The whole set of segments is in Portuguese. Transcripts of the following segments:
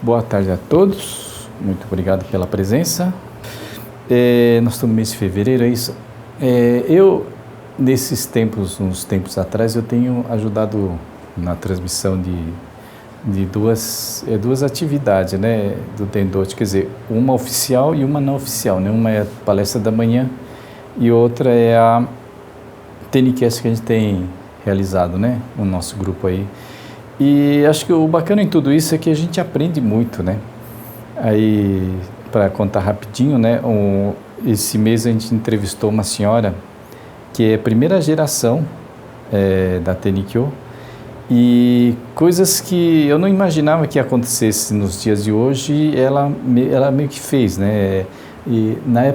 Boa tarde a todos, muito obrigado pela presença. Nós estamos no mês de fevereiro, é isso? Nesses tempos, uns tempos atrás, eu tenho ajudado na transmissão de duas atividades, né, do Dendote, quer dizer, uma oficial e uma não oficial, né? Uma é a palestra da manhã e outra é a TNCast que a gente tem realizado, né, no nosso grupo aí. E acho que o bacana em tudo isso é que a gente aprende muito, né? Aí, para contar rapidinho, né, esse mês a gente entrevistou uma senhora que é a primeira geração da Tenikyo, e coisas que eu não imaginava que acontecesse nos dias de hoje, ela meio que fez, né? E na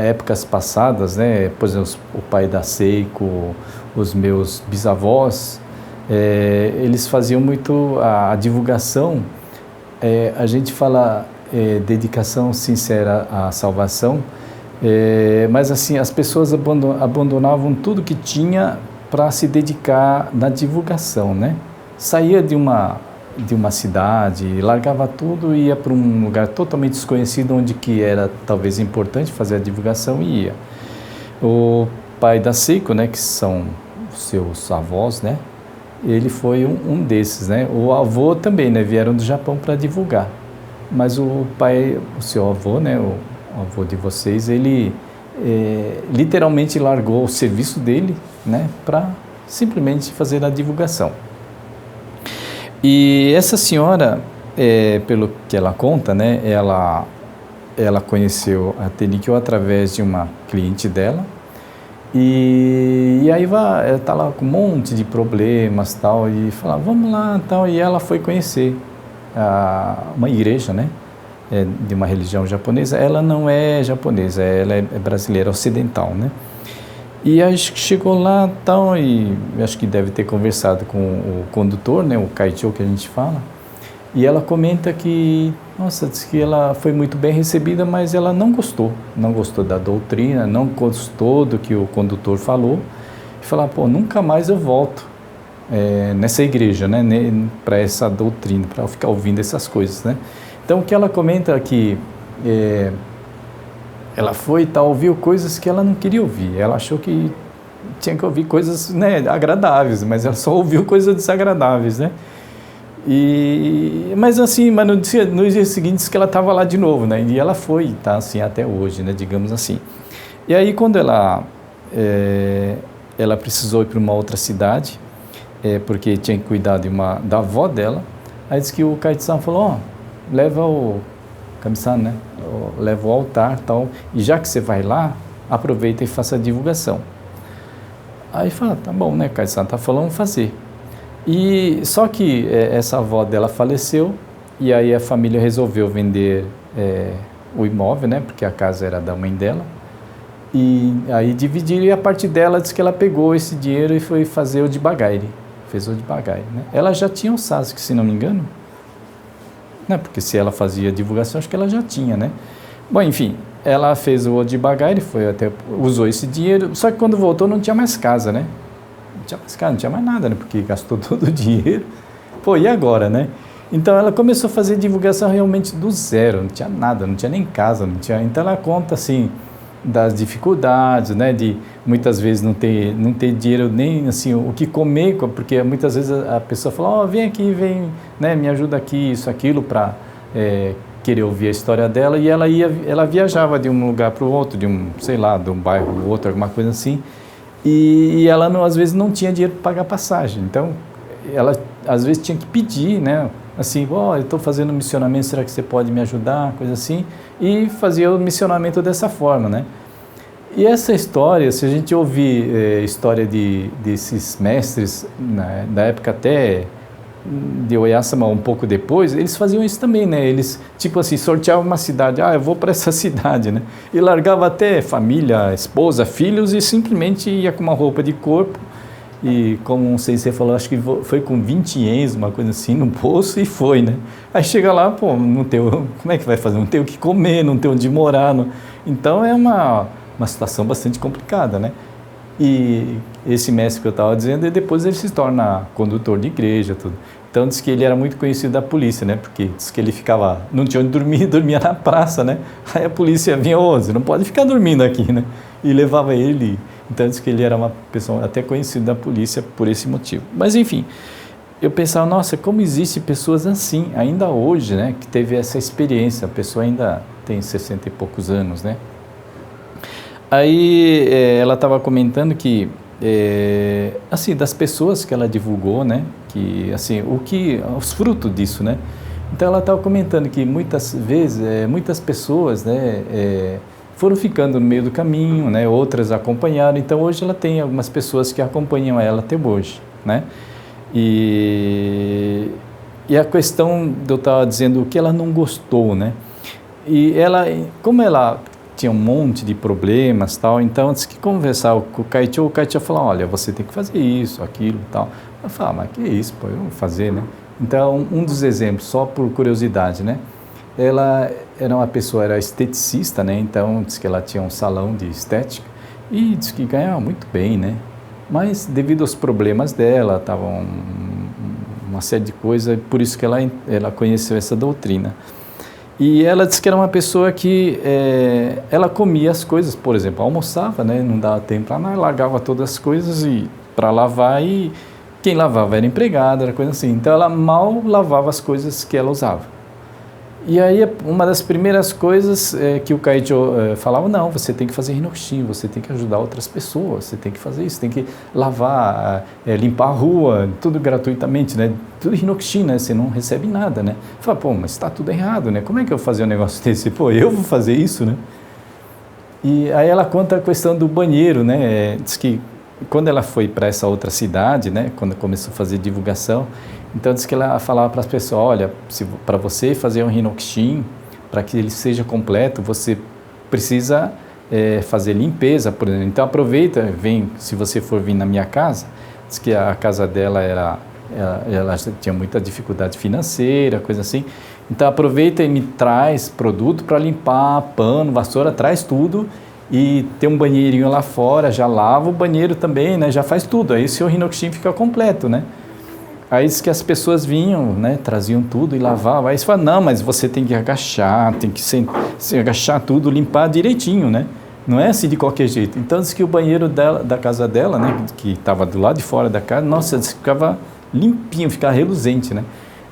épocas passadas, né, por exemplo, o pai da Seiko, os meus bisavós, eles faziam muito a divulgação, a gente fala dedicação sincera à salvação, mas assim, as pessoas abandonavam tudo que tinha para se dedicar na divulgação, né? Saía de uma cidade, largava tudo e ia para um lugar totalmente desconhecido, onde que era talvez importante fazer a divulgação, e ia. O pai da Seiko, né, que são os seus avós, né? Ele foi um desses, né? O avô também, né? Vieram do Japão para divulgar. Mas o seu avô, né? O avô de vocês, ele literalmente largou o serviço dele, né? Para simplesmente fazer a divulgação. E essa senhora, pelo que ela conta, né? Ela conheceu a Tenikyo através de uma cliente dela. E aí ela está lá com um monte de problemas, tal, e fala, vamos lá, tal, e ela foi conhecer uma igreja, né, de uma religião japonesa. Ela não é japonesa, ela é brasileira, ocidental, né, e aí chegou lá, tal, e acho que deve ter conversado com o condutor, né, o Kaicho que a gente fala, e ela comenta que, nossa, diz que ela foi muito bem recebida, mas ela não gostou da doutrina, não gostou do que o condutor falou, e falou, pô, nunca mais eu volto nessa igreja, né, para essa doutrina, para ficar ouvindo essas coisas, né. Então, o que ela comenta aqui, ela foi e tal, ouviu coisas que ela não queria ouvir, ela achou que tinha que ouvir coisas, né, agradáveis, mas ela só ouviu coisas desagradáveis, né. Mas no dia seguinte que ela estava lá de novo, né? E ela foi, tá assim até hoje, né? Digamos assim. E aí quando ela precisou ir para uma outra cidade, porque tinha que cuidar da avó dela, aí disse que o Kaichi-san falou, leva o Kami-san, né? Leva o altar, tal, e já que você vai lá, aproveita e faça a divulgação. Aí fala, tá bom, né? Kaichi-san tá falando, fazer. E só que essa avó dela faleceu, e aí a família resolveu vender o imóvel, né, porque a casa era da mãe dela, e aí dividiram, e a parte dela diz que ela pegou esse dinheiro e foi fazer o Jibagaire, fez o Jibagaire, né? Ela já tinha o Sasuke, se não me engano, né, porque se ela fazia divulgação, acho que ela já tinha, né? Bom, enfim, ela fez o Jibagaire, usou esse dinheiro, só que quando voltou não tinha mais casa, né? Não tinha mais nada, né? Porque gastou todo o dinheiro. Pô, e agora, né? Então ela começou a fazer divulgação realmente do zero, não tinha nada, não tinha nem casa, não tinha. Então ela conta assim das dificuldades, né? De muitas vezes não ter dinheiro nem assim o que comer, porque muitas vezes a pessoa fala, vem aqui, vem, né? Me ajuda aqui, isso, aquilo, para querer ouvir a história dela, e ela viajava de um lugar para o outro, de um bairro para o outro, alguma coisa assim. E ela às vezes não tinha dinheiro para pagar passagem, então ela às vezes tinha que pedir, né, assim, eu estou fazendo missionamento, será que você pode me ajudar, coisa assim, e fazia o missionamento dessa forma, né. E essa história, se a gente ouvir história desses mestres, né, da época até de Oyasama um pouco depois, eles faziam isso também, né? Eles, tipo assim, sorteavam uma cidade, eu vou para essa cidade, né? E largava até família, esposa, filhos, e simplesmente ia com uma roupa de corpo, e como um sensei falou, acho que foi com 20 ienes, uma coisa assim, no bolso, e foi, né? Aí chega lá, não tem, como é que vai fazer? Não tem o que comer, não tem onde morar, então é uma situação bastante complicada, né? E esse mestre que eu estava dizendo, e depois ele se torna condutor de igreja, tudo. Então diz que ele era muito conhecido da polícia, né? Porque diz que ele ficava, não tinha onde dormir, dormia na praça, né? Aí a polícia vinha, ô, você não pode ficar dormindo aqui, né? E levava ele. Então diz que ele era uma pessoa até conhecida da polícia por esse motivo. Mas enfim, eu pensava, nossa, como existem pessoas assim, ainda hoje, né? Que teve essa experiência, a pessoa ainda tem 60 e poucos anos, né? Aí ela estava comentando que, assim, das pessoas que ela divulgou, né? Que, assim, os frutos disso, né? Então ela estava comentando que muitas vezes, muitas pessoas, né? Foram ficando no meio do caminho, né? Outras acompanharam. Então hoje ela tem algumas pessoas que acompanham ela até hoje, né? E a questão de eu estar dizendo o que ela não gostou, né? E ela, como ela tinha um monte de problemas, tal, então antes que conversar com o Kaicho falou, olha, você tem que fazer isso, aquilo, tal. Eu falei, mas que isso, pô, eu vou fazer, né? Então, um dos exemplos, só por curiosidade, né? Ela era uma pessoa, era esteticista, né? Então, diz que ela tinha um salão de estética e diz que ganhava muito bem, né? Mas, devido aos problemas dela, tava uma série de coisas, por isso que ela conheceu essa doutrina. E ela disse que era uma pessoa que ela comia as coisas, por exemplo, almoçava, né? Não dava tempo para nada, largava todas as coisas para lavar e quem lavava era empregada, era coisa assim. Então ela mal lavava as coisas que ela usava. E aí uma das primeiras coisas que o Kaicho falava, não, você tem que fazer Hinokushin, você tem que ajudar outras pessoas, você tem que fazer isso, tem que lavar, limpar a rua, tudo gratuitamente, né? Tudo Hinokushin, né? Você não recebe nada, né? Fala, pô, mas está tudo errado, né? Como é que eu vou fazer um negócio desse? Pô, eu vou fazer isso, né? E aí ela conta a questão do banheiro, né? Diz que quando ela foi para essa outra cidade, né? Quando começou a fazer divulgação, então diz que ela falava para as pessoas, olha, para você fazer um Hinokushin, para que ele seja completo, você precisa fazer limpeza, por exemplo. Então aproveita, se você for vir na minha casa, diz que a casa dela ela tinha muita dificuldade financeira, coisa assim. Então aproveita e me traz produto para limpar, pano, vassoura, traz tudo e tem um banheirinho lá fora, já lava o banheiro também, né? Já faz tudo, aí o seu Hinokushin fica completo, né? Aí diz que as pessoas vinham, né, traziam tudo e lavavam. Aí você fala, não, mas você tem que agachar, tem que se agachar tudo, limpar direitinho, né? Não é assim de qualquer jeito. Então diz que o banheiro da casa dela, né, que estava do lado de fora da casa, nossa, diz que ficava limpinho, ficava reluzente, né?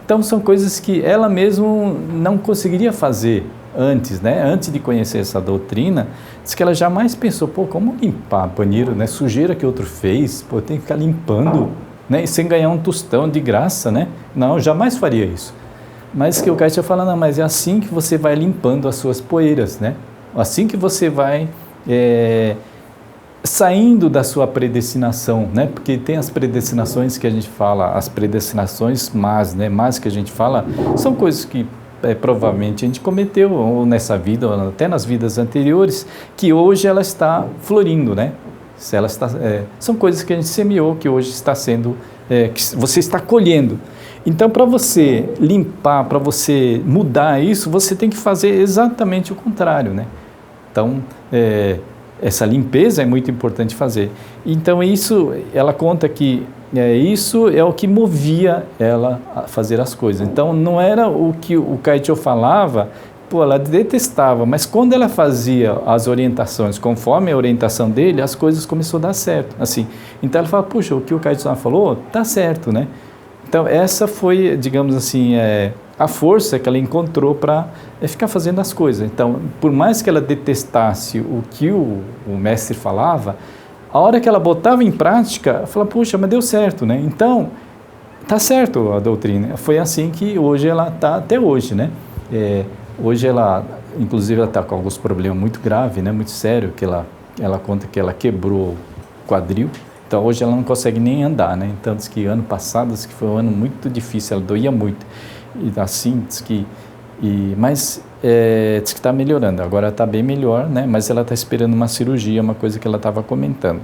Então são coisas que ela mesmo não conseguiria fazer antes, né? Antes de conhecer essa doutrina, diz que ela jamais pensou, pô, como limpar banheiro, né? Sujeira que outro fez, pô, tem que ficar limpando, né? E sem ganhar um tostão de graça, né? Não, jamais faria isso. Mas que o Kaicho fala, não, mas é assim que você vai limpando as suas poeiras, né? Assim que você vai saindo da sua predestinação, né? Porque tem as predestinações que a gente fala, as predestinações más, né? Más que a gente fala, são coisas que provavelmente a gente cometeu ou nessa vida, ou até nas vidas anteriores, que hoje ela está florindo, né? Se ela está, são coisas que a gente semeou, que hoje está sendo, que você está colhendo. Então, para você limpar, para você mudar isso, você tem que fazer exatamente o contrário, né? Então, essa limpeza é muito importante fazer. Então, isso, ela conta que isso é o que movia ela a fazer as coisas. Então, não era o que o Kaicho falava, pô, ela detestava, mas quando ela fazia as orientações, conforme a orientação dele, as coisas começaram a dar certo, assim. Então ela fala, puxa, o que o Kaicho falou, tá certo, né? Então essa foi, digamos assim, a força que ela encontrou para ficar fazendo as coisas. Então, por mais que ela detestasse o que o mestre falava, a hora que ela botava em prática, ela fala, puxa, mas deu certo, né? Então, tá certo a doutrina. Foi assim que hoje ela está até hoje, né? Hoje ela, inclusive, ela está com alguns problemas muito graves, né, muito sérios, que ela conta que ela quebrou o quadril, então hoje ela não consegue nem andar, né, então diz que ano passado, diz que foi um ano muito difícil, ela doía muito, e assim, diz que, mas diz que está melhorando, agora está bem melhor, né, mas ela está esperando uma cirurgia, uma coisa que ela estava comentando.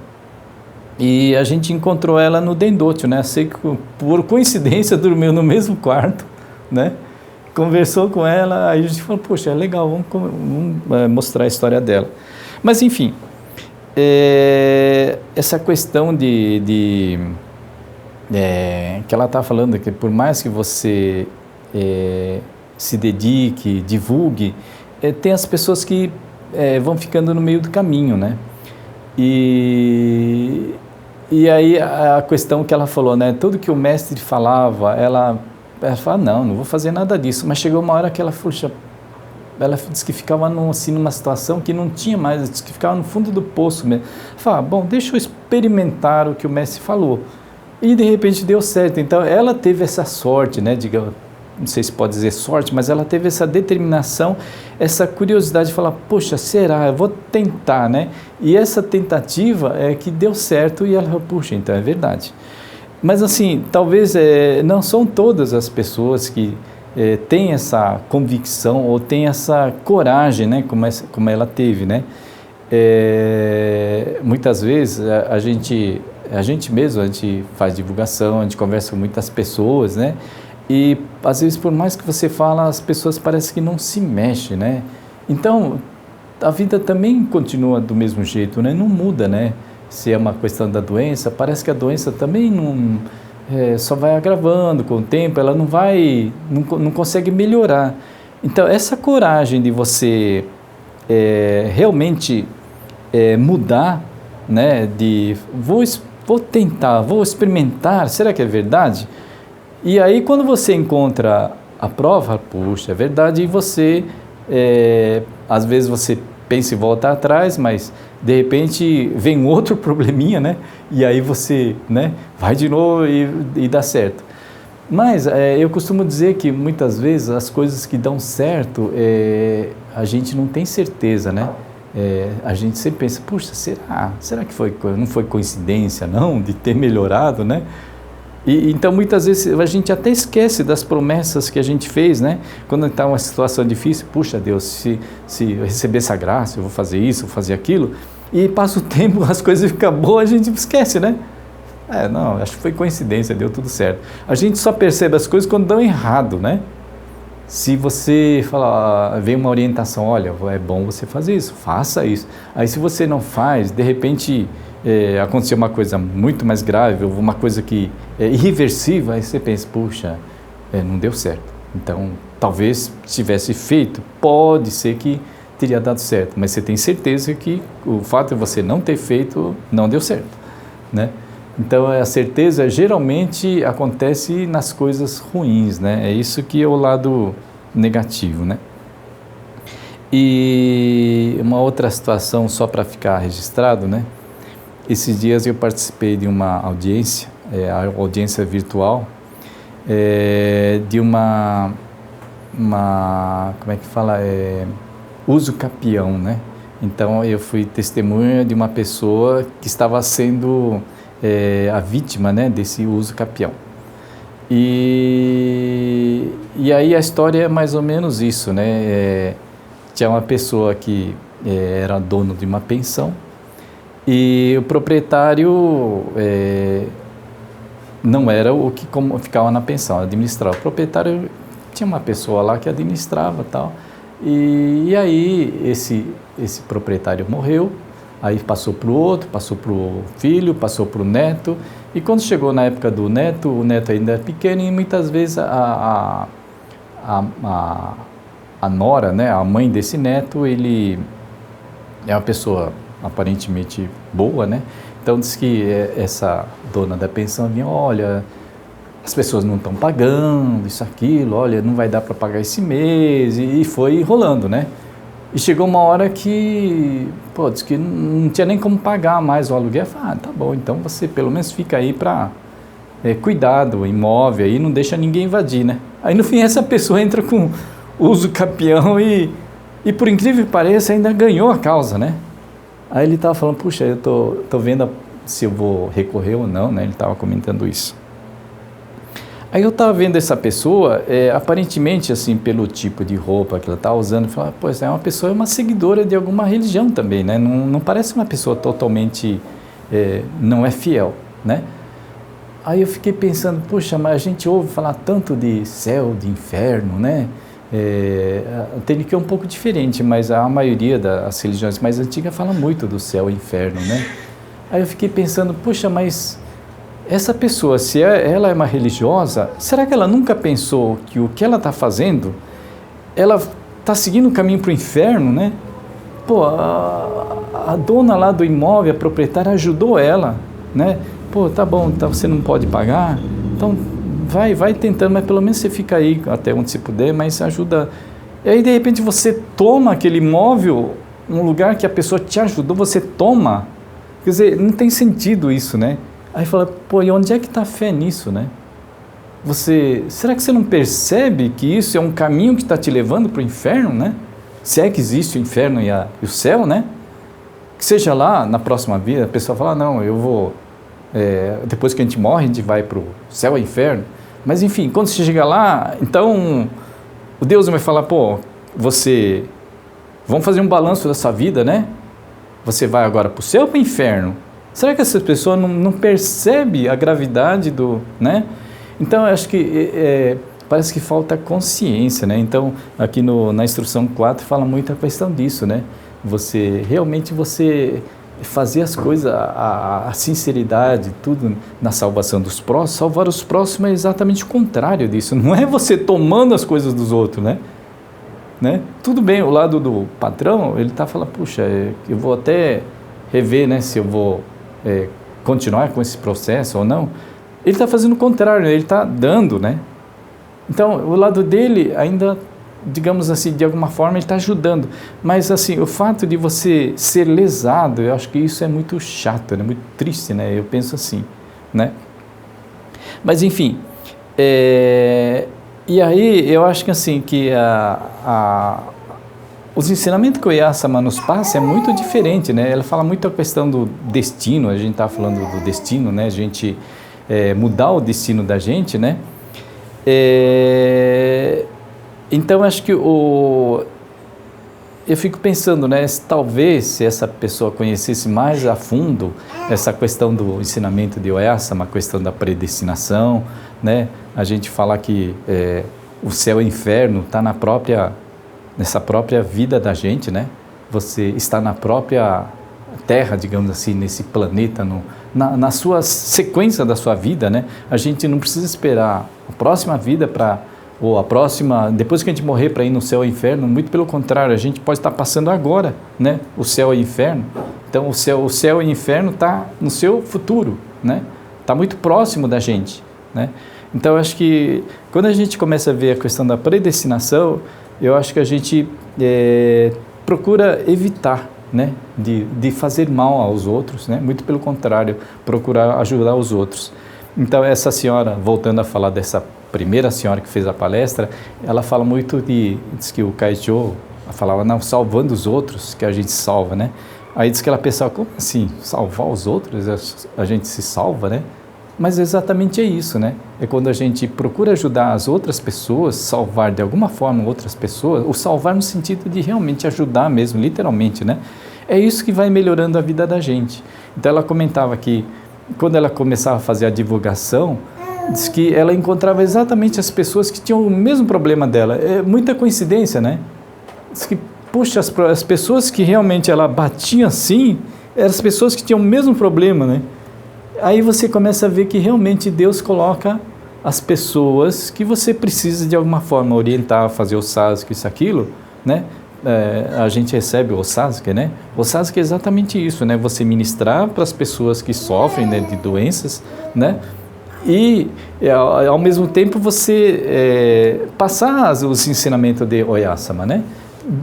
E a gente encontrou ela no Dendotio, né, sei que por coincidência dormiu no mesmo quarto, né, conversou com ela, aí a gente falou, poxa, é legal, vamos mostrar a história dela. Mas, enfim, essa questão de que ela está falando que por mais que você se dedique, divulgue, tem as pessoas que vão ficando no meio do caminho, né? E aí a questão que ela falou, né? Tudo que o mestre falava, ela fala, não vou fazer nada disso. Mas chegou uma hora que ela disse que ficava assim, numa situação que não tinha mais, disse que ficava no fundo do poço mesmo. Fala, bom, deixa eu experimentar o que o mestre falou. E de repente deu certo. Então ela teve essa sorte, né? Digamos, não sei se pode dizer sorte, mas ela teve essa determinação, essa curiosidade de falar, poxa, será? Eu vou tentar, né? E essa tentativa é que deu certo e ela falou, puxa, então é verdade. Mas assim, talvez não são todas as pessoas que têm essa convicção ou têm essa coragem, né? Como ela teve, né? Muitas vezes a gente mesmo, a gente faz divulgação, a gente conversa com muitas pessoas, né? E às vezes, por mais que você fala, as pessoas parecem que não se mexem, né? Então, a vida também continua do mesmo jeito, né? Não muda, né? Se é uma questão da doença, parece que a doença também não, só vai agravando com o tempo, ela não consegue melhorar. Então, essa coragem de você realmente mudar, né? De vou tentar, vou experimentar, será que é verdade? E aí, quando você encontra a prova, puxa, é verdade, e você, às vezes você pensa em voltar atrás, mas de repente vem um outro probleminha, né? E aí você, né, vai de novo e dá certo. Mas eu costumo dizer que muitas vezes as coisas que dão certo, a gente não tem certeza, né? A gente sempre pensa, puxa, será que não foi coincidência, não, de ter melhorado, né? Então, muitas vezes, a gente até esquece das promessas que a gente fez, né? Quando está uma situação difícil, puxa Deus, se eu receber essa graça, eu vou fazer isso, vou fazer aquilo. E passa o tempo, as coisas ficam boas, a gente esquece, né? Não, acho que foi coincidência, deu tudo certo. A gente só percebe as coisas quando dão errado, né? Se você falar, vem uma orientação, olha, é bom você fazer isso, faça isso. Aí se você não faz, de repente aconteceu uma coisa muito mais grave, ou uma coisa que é irreversível, aí você pensa, puxa, não deu certo. Então, talvez se tivesse feito, pode ser que teria dado certo, mas você tem certeza que o fato de você não ter feito, não deu certo, né? Então, a certeza geralmente acontece nas coisas ruins, né? É isso que é o lado negativo, né? E uma outra situação, só para ficar registrado, né? Esses dias eu participei de uma audiência, a audiência virtual, de uma como é que fala? Uso capião, né? Então, eu fui testemunha de uma pessoa que estava sendo a vítima, né, desse uso capião. E aí a história é mais ou menos isso, né? Tinha uma pessoa que era dono de uma pensão e o proprietário não era o que ficava na pensão, administrava. O proprietário tinha uma pessoa lá que administrava e tal. E aí esse proprietário morreu. Aí passou para o outro, passou para o filho, passou para o neto. E quando chegou na época do neto, o neto ainda é pequeno e muitas vezes a nora, né, a mãe desse neto, ele é uma pessoa aparentemente boa, né? Então diz que essa dona da pensão vinha, olha, as pessoas não estão pagando, isso, aquilo, olha, não vai dar para pagar esse mês, e foi enrolando, né? E chegou uma hora que, diz que não tinha nem como pagar mais o aluguel. Eu falei, tá bom, então você pelo menos fica aí para cuidar do imóvel aí, não deixa ninguém invadir, né? Aí no fim essa pessoa entra com uso capião e por incrível que pareça ainda ganhou a causa, né? Aí ele estava falando, puxa, eu tô vendo se eu vou recorrer ou não, né? Ele estava comentando isso. Aí eu estava vendo essa pessoa, aparentemente, assim, pelo tipo de roupa que ela estava usando, eu falei, pô, essa é uma pessoa, uma seguidora de alguma religião também, né? Não parece uma pessoa totalmente, não é fiel, né? Aí eu fiquei pensando, puxa, mas a gente ouve falar tanto de céu, de inferno, né? Tem que é um pouco diferente, mas a maioria das religiões mais antigas fala muito do céu e inferno, né? Aí eu fiquei pensando, puxa, mas essa pessoa, se ela é uma religiosa, será que ela nunca pensou que o que ela está fazendo, ela está seguindo o caminho para o inferno, né? Pô, a dona lá do imóvel, a proprietária, ajudou ela, né? Pô, tá bom, então você não pode pagar, então vai tentando, mas pelo menos você fica aí até onde você puder, mas ajuda. E aí, de repente, você toma aquele imóvel, um lugar que a pessoa te ajudou, você toma. Quer dizer, não tem sentido isso, né? Aí fala, pô, e onde é que está a fé nisso, né? Será que você não percebe que isso é um caminho que está te levando para o inferno, né? Se é que existe o inferno e o céu, né? Que seja lá, na próxima vida, a pessoa fala, não, eu vou... depois que a gente morre, a gente vai para o céu e inferno. Mas, enfim, quando você chega lá, então, o Deus vai falar, pô, vamos fazer um balanço dessa vida, né? Você vai agora para o céu ou para o inferno? Será que essa pessoa não percebe a gravidade né? Então, eu acho que parece que falta consciência, né? Então, aqui na instrução 4 fala muito a questão disso, né? Realmente fazer as coisas, a sinceridade, tudo na salvação dos próximos. Salvar os próximos é exatamente o contrário disso. Não é você tomando as coisas dos outros, né? Tudo bem, o lado do patrão, ele está falando, puxa, eu vou até rever, né, se eu vou continuar com esse processo ou não. Ele está fazendo o contrário, né? Ele está dando, né? Então, o lado dele ainda, digamos assim, de alguma forma ele está ajudando. Mas, assim, o fato de você ser lesado, eu acho que isso é muito chato, né? Muito triste, né? Eu penso assim, né? Mas, enfim, e aí eu acho que, assim, que os ensinamentos que o Oyasama nos passa é muito diferente, né? Ela fala muito a questão do destino, a gente está falando do destino, né? A gente mudar o destino da gente, né? Então, acho que eu fico pensando, né? Talvez se essa pessoa conhecesse mais a fundo essa questão do ensinamento de Oyasama, a questão da predestinação, né? A gente fala que o céu e o inferno está nessa própria vida da gente, né? Você está na própria Terra, digamos assim, nesse planeta, na sua sequência da sua vida, né? A gente não precisa esperar a próxima vida ou a próxima, depois que a gente morrer, para ir no céu e inferno. Muito pelo contrário, a gente pode estar passando agora, né? O céu e o inferno. Então, o céu e o inferno está no seu futuro, né? Está muito próximo da gente, né? Então, eu acho que quando a gente começa a ver a questão da predestinação, eu acho que a gente procura evitar, né, de fazer mal aos outros, né? Muito pelo contrário, procurar ajudar os outros. Então, essa senhora, voltando a falar dessa primeira senhora que fez a palestra, ela fala muito diz que o Kaijo falava, não, salvando os outros, que a gente salva, né? Aí diz que ela pensava, como assim, salvar os outros? A gente se salva, né? Mas exatamente é isso, né? É quando a gente procura ajudar as outras pessoas, salvar de alguma forma outras pessoas, ou salvar no sentido de realmente ajudar mesmo, literalmente, né? É isso que vai melhorando a vida da gente. Então ela comentava que quando ela começava a fazer a divulgação, diz que ela encontrava exatamente as pessoas que tinham o mesmo problema dela. É muita coincidência, né? Diz que, puxa, as pessoas que realmente ela batia assim, eram as pessoas que tinham o mesmo problema, né? Aí você começa a ver que realmente Deus coloca as pessoas que você precisa de alguma forma orientar, fazer o sasuke, isso, aquilo, né? A gente recebe o sasuke, né? O sasuke é exatamente isso, né? Você ministrar para as pessoas que sofrem, né, de doenças, né? E ao mesmo tempo você passar os ensinamentos de Oyasama, né?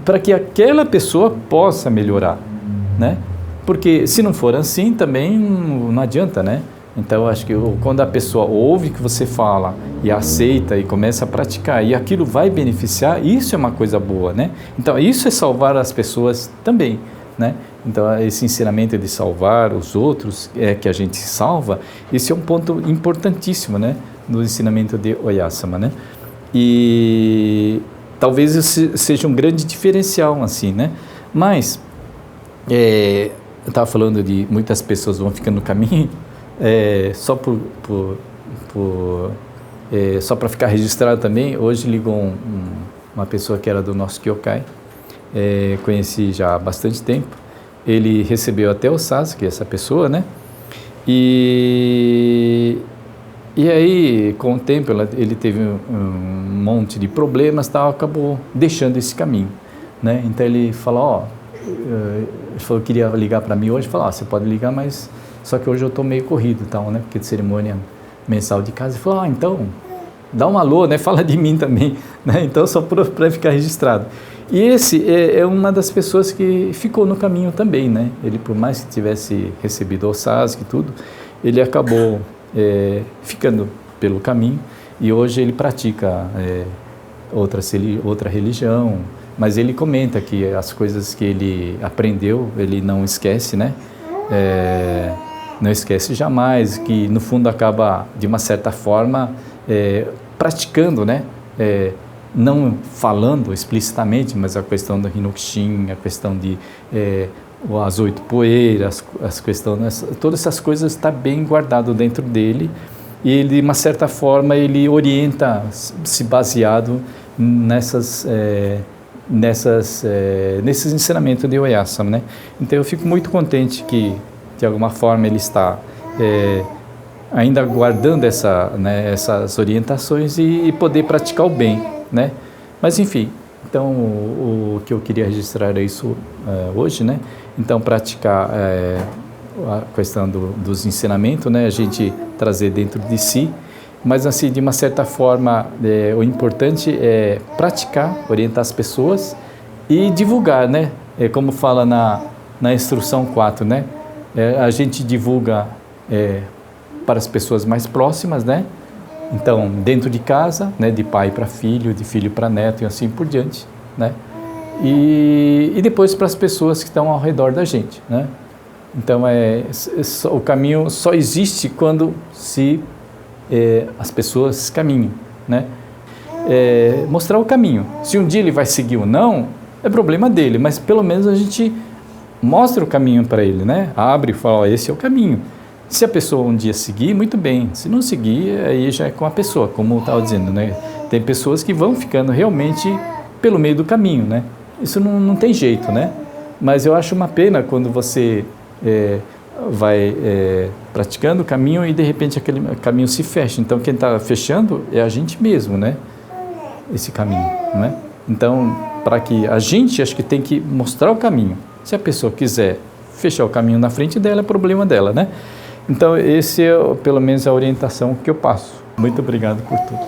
Para que aquela pessoa possa melhorar, né? Porque se não for assim, também não adianta, né? Então, acho que quando a pessoa ouve o que você fala e aceita e começa a praticar, e aquilo vai beneficiar, isso é uma coisa boa, né? Então, isso é salvar as pessoas também, né? Então, esse ensinamento de salvar os outros, que a gente salva, esse é um ponto importantíssimo, né? No ensinamento de Oyasama, né? E talvez isso seja um grande diferencial, assim, né? Mas, eu estava falando de muitas pessoas vão ficando no caminho, só só para ficar registrado também. Hoje ligou uma pessoa que era do nosso Kyokai, conheci já há bastante tempo. Ele recebeu até o sasuke, essa pessoa, né? E aí, com o tempo, ele teve um monte de problemas, tal, acabou deixando esse caminho, né? Então ele falou, ele falou que queria ligar para mim hoje, falou, você pode ligar, mas só que hoje eu estou meio corrido, tal, né? Porque de cerimônia mensal de casa. Ele falou, então dá um alô, né? Fala de mim também, né? Então só para ficar registrado. E esse é uma das pessoas que ficou no caminho também, né? Ele, por mais que tivesse recebido o SASC e tudo, ele acabou ficando pelo caminho, e hoje ele pratica outra religião, mas ele comenta que as coisas que ele aprendeu, ele não esquece, né? Não esquece jamais, que no fundo acaba, de uma certa forma, praticando, né? Não falando explicitamente, mas a questão do Hinokshin, a questão de as 8 poeiras, todas essas coisas está bem guardado dentro dele, e ele, de uma certa forma, ele orienta se baseado nesses ensinamentos de Oyasama, né? Então eu fico muito contente que de alguma forma ele está ainda guardando essas orientações e poder praticar o bem, né? Mas enfim, então o que eu queria registrar é isso hoje, né? Então praticar a questão dos ensinamentos, né? A gente trazer dentro de si, mas assim, de uma certa forma, o importante é praticar, orientar as pessoas e divulgar, né? Como fala na instrução 4, né? A gente divulga para as pessoas mais próximas, né? Então, dentro de casa, né? De pai para filho, de filho para neto e assim por diante, né? E depois para as pessoas que estão ao redor da gente, né? Então, o caminho só existe quando as pessoas caminham, né? Mostrar o caminho. Se um dia ele vai seguir ou não, é problema dele, mas pelo menos a gente mostra o caminho para ele, né? Abre e fala, esse é o caminho. Se a pessoa um dia seguir, muito bem. Se não seguir, aí já é com a pessoa, como eu estava dizendo, né? Tem pessoas que vão ficando realmente pelo meio do caminho, né? Isso não tem jeito, né? Mas eu acho uma pena quando você vai praticando o caminho e de repente aquele caminho se fecha. Então quem está fechando é a gente mesmo, né? Esse caminho, né? Então, para que a gente, acho que tem que mostrar o caminho. Se a pessoa quiser fechar o caminho na frente dela, é problema dela, né? Então, esse é, pelo menos, a orientação que eu passo. Muito obrigado por tudo.